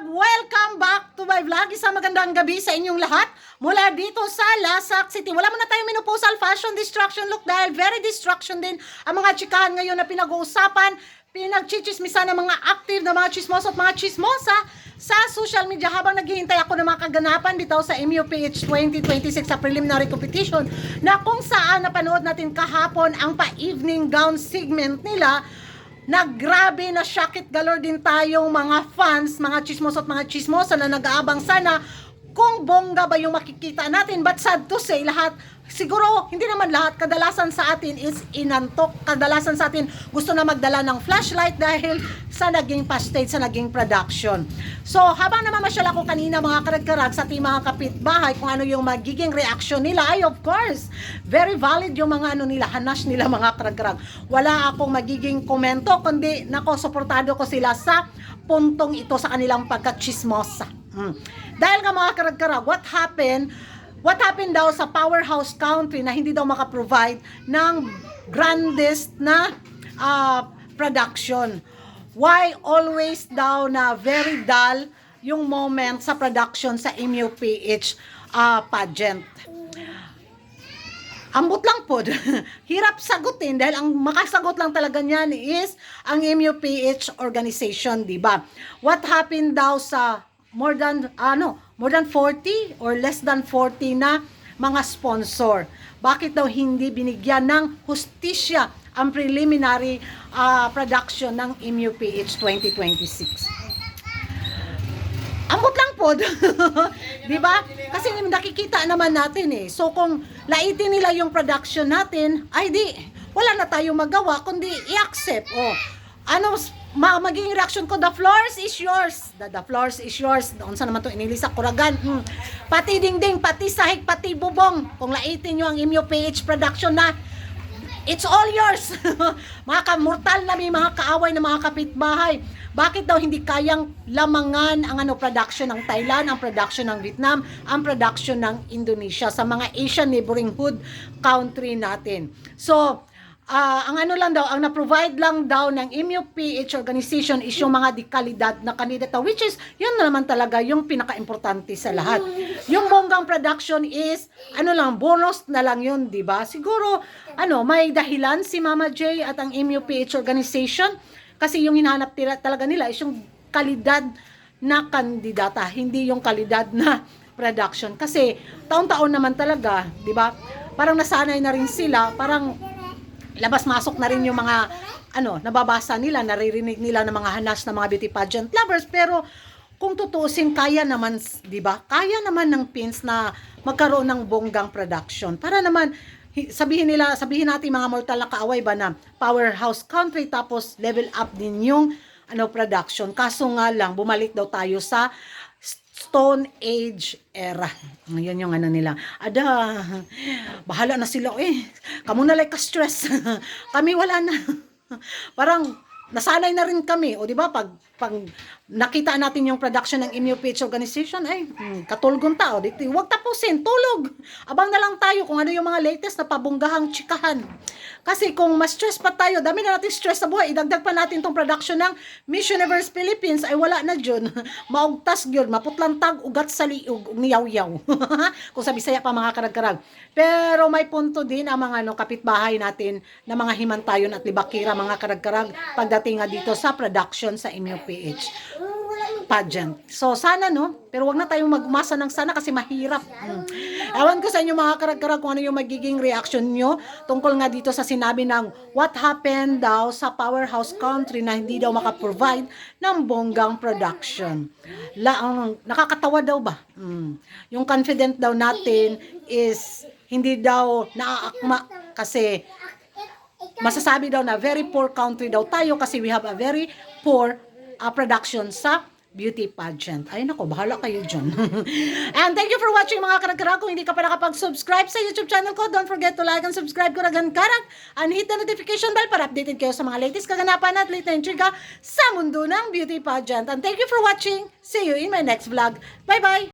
Karag! Welcome back to my vlog. Isang magandang gabi sa inyong lahat. Mula dito sa Lasak City. Wala muna tayong menopausal fashion distraction look dahil very distraction din ang mga chikahan ngayon na pinag-uusapan, pinagchichismisan ng mga active na mga chismoso at mga chismosa sa social media habang naghihintay ako ng mga kaganapan dito sa MUPH 2026 sa preliminary competition na kung saan napanood natin kahapon ang pa-evening gown segment nila na grabe na syakit galore din tayong mga fans, mga chismoso at mga chismosa na nag-aabang sana kung bongga ba yung makikita natin. But sad to say, lahat, siguro, hindi naman lahat, kadalasan sa atin is inantok. Kadalasan sa atin gusto na magdala ng flashlight dahil sa naging pa-stage, sa naging production. So, habang namamasyal ako kanina mga karag-karag sa ating mga kapitbahay kung ano yung magiging reaction nila, ay of course, very valid yung mga ano nila, hanas nila mga karag-karag. Wala akong magiging komento, kundi nako, suportado ko sila sa puntong ito sa kanilang pagkachismosa. Dahil nga mga karag-karag, what happened daw sa powerhouse country na hindi daw makaprovide ng grandest na production? Why always daw na very dull yung moment sa production sa MUPH pageant? Ambot lang po. Hirap sagutin dahil ang makasagot lang talaga niyan is ang MUPH organization, di ba? What happened daw sa more than 40 or less than 40 na mga sponsor? Bakit daw hindi binigyan ng hustisya ang preliminary production ng MUPH 2026? Ambot lang po. Di ba? Kasi nakikita naman natin eh. So kung laitin nila yung production natin, ay di, wala na tayong magawa kundi i-accept. Ano magiging reaction ko? The floor is yours. The floor is yours. Doon sa naman to inilisa kuragan. Pati dingding, pati sahig, pati bubong. Kung laitin nyo ang MUPH production na, it's all yours. Mga kamortal na may mga kaaway na mga kapitbahay. Bakit daw hindi kayang lamangan ang production ng Thailand, ang production ng Vietnam, ang production ng Indonesia sa mga Asian neighboring country natin? So, ang ang na-provide lang daw ng MUPH organization is yung mga dekalidad na kandidata, which is, yun naman talaga yung pinaka-importante sa lahat. Yung bonggang production is, bonus na lang yun, di ba? Siguro, may dahilan si Mama J at ang MUPH organization, kasi yung hinahanap talaga nila is yung kalidad na kandidata, hindi yung kalidad na production. Kasi, taon-taon naman talaga, di ba? Parang nasanay na rin sila, parang labas-masok na rin yung mga nababasa nila, naririnig nila ng mga hanas ng mga beauty pageant lovers. Pero kung tutuusin, kaya naman, 'di ba? Kaya naman ng pins na magkaroon ng bonggang production. Para naman sabihin natin mga mortal na kaaway ba na powerhouse country tapos level up din yung production. Kaso nga lang bumalik daw tayo sa Stone Age era. Ngayon yung nila. Bahala na sila Kamu na like ka-stress. Kami wala na. Parang nasanay na rin kami. O di ba pag nakita natin yung production ng MUPH organization, katulgon tao. Huwag tapusin, tulog. Abang na lang tayo kung ano yung mga latest na pabunggahang chikahan. Kasi kung ma-stress pa tayo, dami na natin stress sa buhay, idagdag pa natin tong production ng Miss Universe Philippines, ay wala na dyan. Maugtas yun, maputlang tag, ugat sa liog, niyaw-yaw. Kung sa Bisaya pa mga karag-karag. Pero may punto din ang mga kapitbahay natin na mga himantayon at libakira mga karag-karag pagdating nga dito sa production sa MUPH pageant. So sana pero wag na tayong magmasa ng sana kasi mahirap. Ewan ko sa inyo mga karag-karag kung ano yung magiging reaction nyo tungkol nga dito sa sinabi ng what happened daw sa powerhouse country na hindi daw makaprovide ng bonggang production. Nakakatawa daw ba? Yung confident daw natin is hindi daw naaakma kasi masasabi daw na very poor country daw tayo kasi we have a very poor production sa beauty pageant. Ay nako, bahala kayo dyan. And thank you for watching mga karag-karag. Kung hindi ka pa nakapag-subscribe sa YouTube channel ko, don't forget to like and subscribe Karagan-Karag and hit the notification bell para updated kayo sa mga latest kaganapan at late na intriga sa mundo ng beauty pageant. And thank you for watching. See you in my next vlog. Bye-bye!